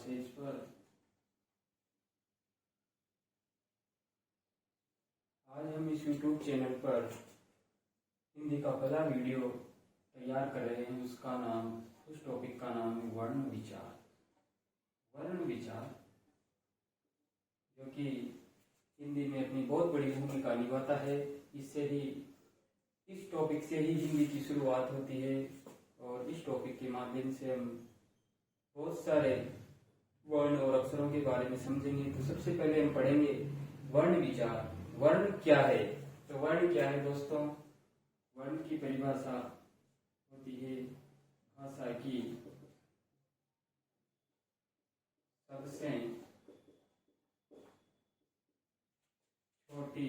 Stage पर। आज हम इस YouTube चैनल पर हिंदी का पहला वीडियो तैयार कर रहे हैं। उस टॉपिक का नाम है वर्ण विचार। वर्ण विचार जो कि हिंदी में अपनी बहुत बड़ी भूमिका निभाता है। इस टॉपिक से ही हिंदी की शुरुआत होती है और इस टॉपिक के माध्यम से हम बहुत सारे वर्ण और अक्षरों के बारे में समझेंगे। तो सबसे पहले हम पढ़ेंगे वर्ण विचार। वर्ण क्या है? तो वर्ण क्या है दोस्तों? वर्ण की परिभाषा होती है भाषा की सबसे छोटी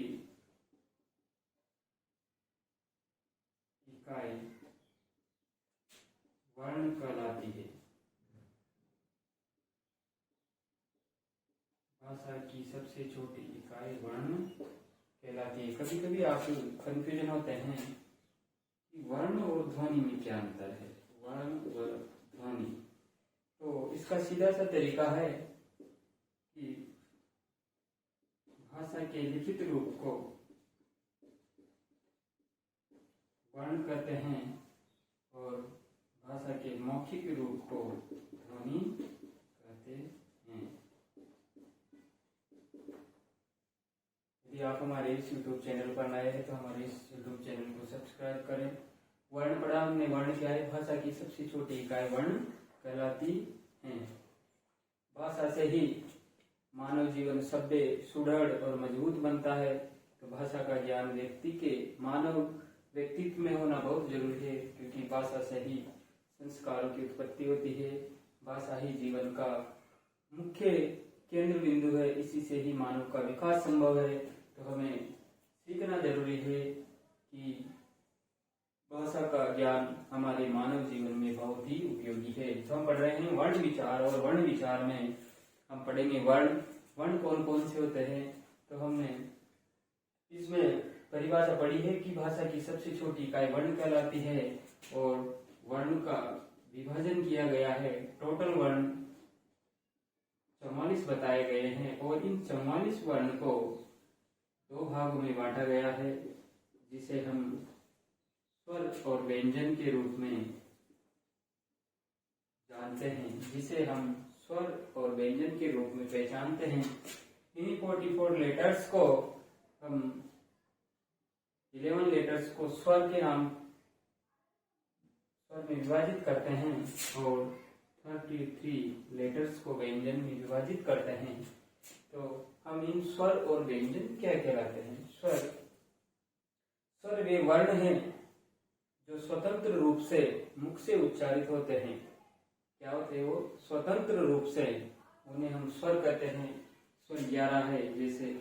इकाई वर्ण कहलाती है। भाषा की सबसे छोटी इकाई वर्ण कहलाती है। कभी कभी आप कंफ्यूजन होते हैं कि वर्ण और ध्वनि में क्या अंतर है। वर्ण और ध्वनि, तो इसका सीधा सा तरीका है कि भाषा के लिखित रूप को वर्ण कहते हैं और भाषा के मौखिक रूप को ध्वनि कहते हैं। यदि आप हमारे इस YouTube चैनल पर नए हैं तो हमारे इस YouTube चैनल को सब्सक्राइब करें। वर्ण पढ़ा हमने। वर्ण क्या है? भाषा की सबसे छोटी इकाई वर्ण कहलाती है। भाषा से ही मानव जीवन सभ्य, सुदृढ़ और मजबूत बनता है। तो भाषा का ज्ञान व्यक्ति के मानव व्यक्तित्व में होना बहुत जरूरी है, क्योंकि भाषा से ही संस्कारों की उत्पत्ति होती है। भाषा ही जीवन का मुख्य केंद्र बिंदु है। इसी से ही मानव का विकास संभव है। तो हमें सीखना जरूरी है कि भाषा का ज्ञान हमारे मानव जीवन में बहुत ही उपयोगी है। तो हम पढ़ रहे हैं वर्ण विचार, और वर्ण विचार में हम पढ़ेंगे वर्ण कौन कौन से होते हैं। तो हमने इसमें परिभाषा पढ़ी है कि भाषा की सबसे छोटी इकाई वर्ण कहलाती है और वर्ण का विभाजन किया गया है। टोटल वर्ण 44 बताए गए हैं और इन 44 वर्ण को 2 भागों में बांटा गया है, जिसे हम स्वर और व्यंजन के रूप में जानते हैं। स्वर और व्यंजन के रूप में पहचानते हैं। इन्हीं 44 लेटर्स को हम 11 लेटर्स को स्वर में विभाजित करते हैं और 33 लेटर्स को व्यंजन में विभाजित करते हैं। तो हम इन स्वर और व्यंजन क्या कहलाते हैं? स्वर वे वर्ण हैं जो स्वतंत्र रूप से मुख से उच्चारित होते हैं। क्या होते हैं वो? स्वतंत्र रूप से, उन्हें हम स्वर कहते हैं। स्वर 11 है, जैसे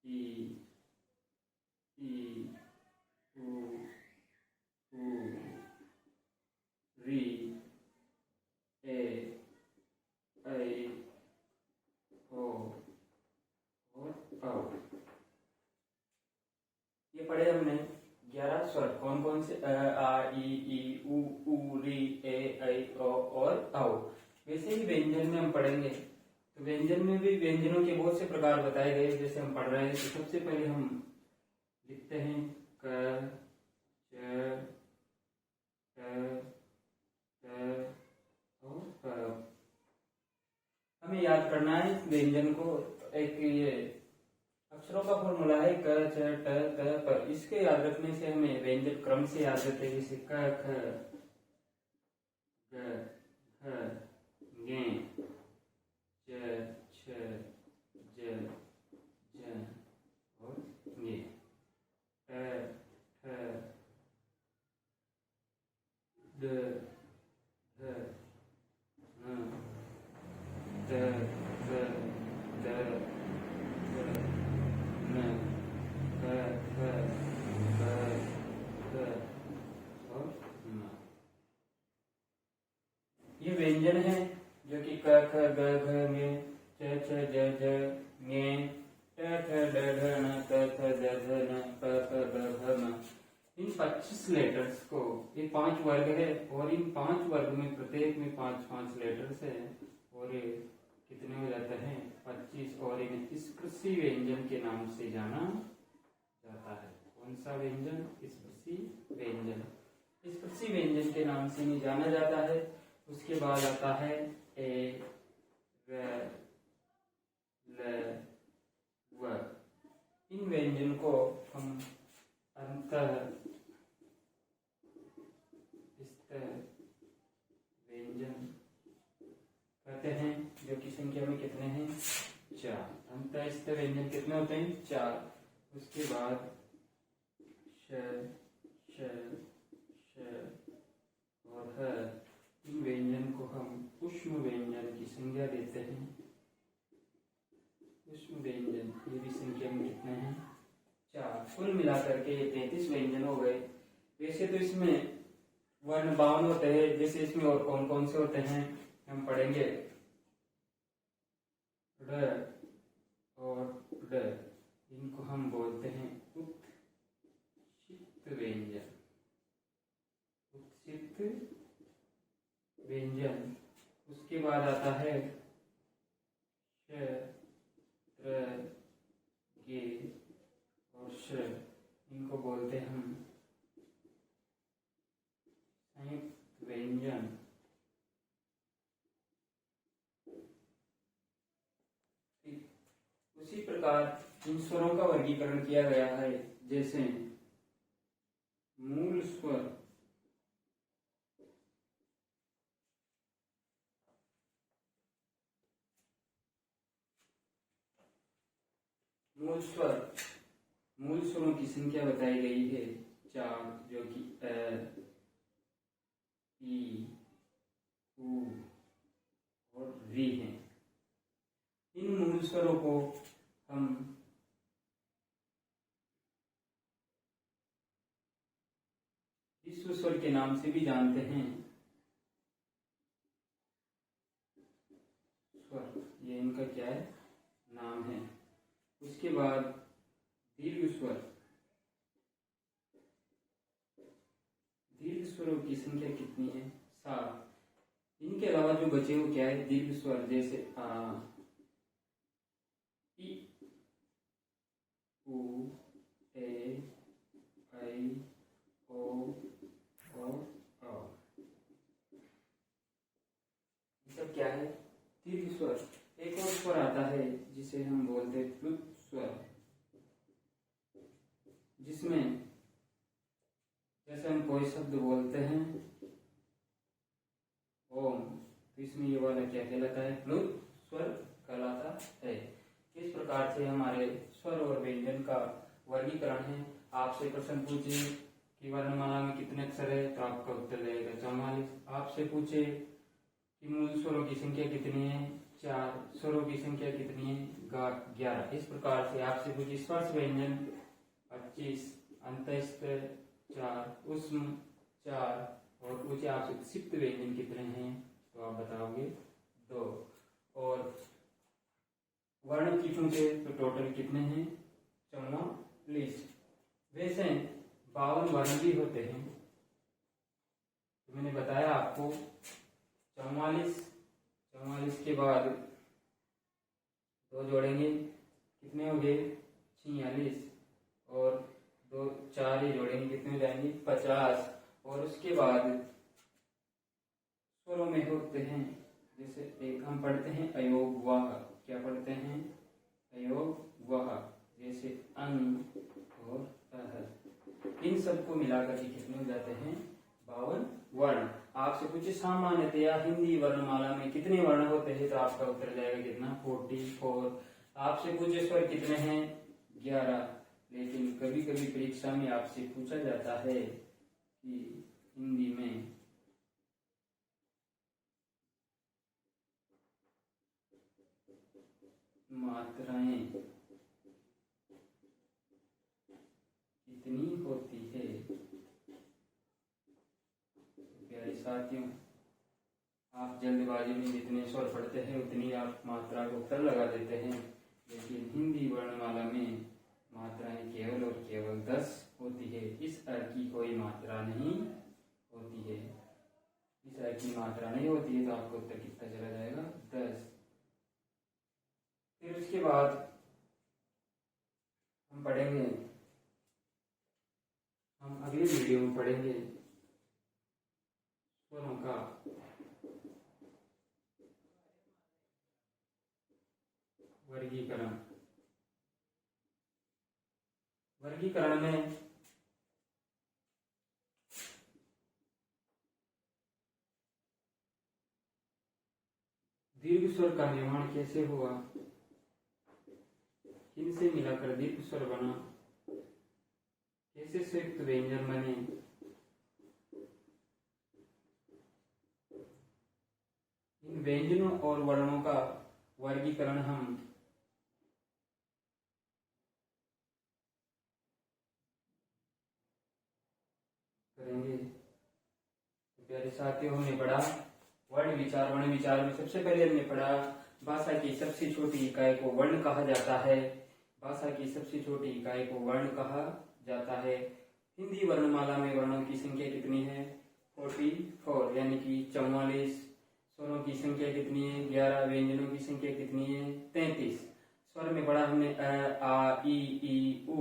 ई, उ, री, ए, ऐ, ओ और औ। ये पढ़े हमने 11 स्वर। कौन कौन से? आ, ई, उ, री, ए, ऐ, ओ और औ। वैसे ही व्यंजन में हम पढ़ेंगे। तो व्यंजन में भी व्यंजनों के बहुत से प्रकार बताए गए, जैसे हम पढ़ रहे हैं। तो सबसे पहले हम लिखते हैं क, च, ट, और प। हमें याद करना है व्यंजन को। एक ये अक्षरों का फॉर्मूला है क, च, ट, त, प। इसके याद रखने से हमें व्यंजन क्रम से याद रहते हैं, जैसे क, ख, ग, ह, गे, च, छ, ज, झ और ञे। ट, ठ, ड, ढ, न, द, द, द, ध, न, क, ख, ग, घ और न। ये व्यंजन है जो कि क, ख, ग, घ, ङ, च, छ, ज, झ, ञ, ट, ठ, ड, ढ, न, त, थ, द, ध, न, प, फ, ब, भ, म। इन 25 लेटर्स को, ये 5 वर्ग है और इन 5 वर्ग में प्रत्येक में 5-5 लेटर्स है और ये कितने हो जाते हैं 25 और इन्हें स्पर्शी व्यंजन के नाम से जाना जाता है। कौन सा व्यंजन? स्पर्शी व्यंजन। स्पर्शी व्यंजन के नाम से इन्हें जाना जाता है। उसके बाद आता है ए, र, ल, व। इन व्यंजन को हम अंतः व्यंजन कहते हैं, जो कि संख्या में कितने हैं 4। अंतःस्थ व्यंजन कितने होते हैं 4। उसके बाद श, श, श और ह। इन व्यंजन को हम ऊष्म व्यंजन की संज्ञा देते हैं। ऊष्म व्यंजन ये भी संख्या में कितने हैं 4। कुल मिलाकर के ये 33 व्यंजन हो गए। वैसे तो इसमें वर्ण 52 होते हैं, जैसे इसमें और कौन कौन से होते हैं हम पढ़ेंगे। ड और ड, इनको हम बोलते हैं उत्क्षिप्त व्यंजन। उत्क्षिप्त व्यंजन। उसके बाद आता है श, त्र, गे और श, इनको बोलते हैं हम संयुक्त व्यंजन। उसी प्रकार इन स्वरों का वर्गीकरण किया गया है, जैसे मूल स्वर, मूल स्वर, मूल स्वरों की संख्या बताई गई है 4, जो कि अ, ई, उ और री हैं। इन मूल स्वरों को हम विश्व स्वर के नाम से भी जानते हैं। स्वर, ये इनका क्या है नाम है। उसके बाद दीर्घ स्वर। दीर्घ स्वरों की संख्या कितनी है 7। इनके अलावा जो बचे वो क्या है दीर्घ स्वर, जैसे आ, ई, उ, ए, ऐ, ओ, औ। ये सब क्या है दीर्घ स्वर। एक और स्वर आता है जिसे हम बोलते हैं प्लुत स्वर, जिसमें जैसे हम कोई शब्द बोलते हैं ओम, तो इसमें ये वाला क्या कहलाता है प्लुत स्वर कहलाता है। इस प्रकार से हमारे स्वर और व्यंजन का वर्गीकरण है। आपसे प्रश्न पूछे कि वर्णमाला में कितने अक्षर है, तो आपका उत्तर रहेगा 44। आपसे पूछे कि मूल स्वरों की संख्या कितनी है 4, स्वरों की संख्या कितनी है 11। इस प्रकार से आपसे पूछे स्पर्श व्यंजन 25, अंतःस्थ 4, ऊष्म 4 और पूछे आपसे क्षिप्त व्यंजन कितने हैं, तो आप बताओगे 2। और वर्ण की पूछे तो टोटल कितने हैं 44। वैसे 52 वर्ण भी होते हैं, तो मैंने बताया आपको 44 के बाद 2 जोड़ेंगे कितने हो गए 46 और 2 4 ही जोड़ेंगे कितने हो जाएंगे 50। और उसके बाद स्वरों में होते हैं, जैसे एक हम पढ़ते हैं अयोग वाह। क्या पढ़ते हैं अयोग वाह, जैसे अं और अह। इन सबको मिलाकर के कितने हो जाते हैं 52 वर्ण। आपसे पूछे सामान्यतया हिंदी वर्णमाला में कितने वर्ण होते हैं, तो आपका उत्तर जाएगा कितना 44। आपसे पूछे स्वर कितने हैं 11। लेकिन कभी कभी परीक्षा में आपसे पूछा जाता है कि हिंदी में मात्राएं कितनी होती है। प्यारे साथियों, आप जल्दबाजी में जितने स्वर पढ़ते हैं उतनी आप मात्रा को उत्तर लगा देते हैं, लेकिन हिंदी वर्णमाला में मात्राएं केवल और केवल 10 होती है। इस अ की कोई मात्रा नहीं होती है। इस अ की मात्रा नहीं होती है, तो आपको उत्तर कितना चला जाएगा? 10। फिर उसके बाद हम पढ़ेंगे, हम अगले वीडियो में पढ़ेंगे स्वरों का वर्गीकरण। वर्गीकरण में दीर्घ स्वर का निर्माण कैसे हुआ, किनसे मिलाकर दीर्घ स्वर बना, कैसे संयुक्त व्यंजन बने, इन व्यंजनों और वर्णों का वर्गीकरण हम करेंगे। तो प्यारे साथियों, हमने पढ़ा वर्ण विचार। वर्ण विचार में सबसे पहले हमने पढ़ा भाषा की सबसे छोटी इकाई को वर्ण कहा जाता है। भाषा की सबसे छोटी इकाई को वर्ण कहा जाता है। हिंदी वर्णमाला में वर्णों की संख्या कितनी है? 44, यानी कि 44। स्वरों की संख्या कितनी है? 11। व्यंजनों की संख्या कितनी है? 33। स्वर में पढ़ा हमने अ, आ, ई, उ,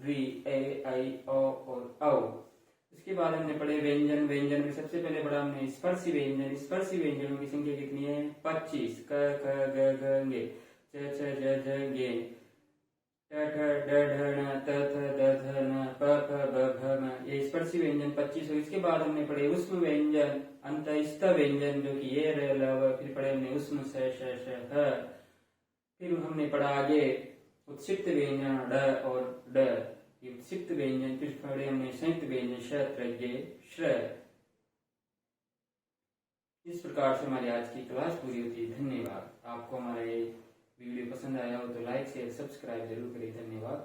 री, ए, आई, ओ और औ। उसके बाद हमने पढ़े व्यंजन। व्यंजन में सबसे पहले पढ़ा हमने स्पर्शी व्यंजन। स्पर्शी व्यंजनों की संख्या कितनी है? 25। क, ख, ग, घ, गे, च, छ, ज, झ, गे, ट, ठ, ड, ढ, न, त, थ, द, ध, न, प, फ, ब, भ, म। ये स्पर्शी व्यंजन 25 हो। इसके बाद हमने पढ़े उष्म व्यंजन, अंतस्थ व्यंजन जो कि ये, र, ल, व। फिर पढ़े हमने उष्म, स, श, ह। फिर हमने पढ़ा आगे उत्क्षिप्त व्यंजन, ड और ड। उत्क्षिप्त व्यंजन। फिर पढ़े हमने संयुक्त व्यंजन, श, त्र, ज, श्र। इस प्रकार से हमारी आज की क्लास पूरी होती है। धन्यवाद। आपको हमारा ये वीडियो पसंद आया हो तो लाइक शेयर सब्सक्राइब जरूर करें। धन्यवाद।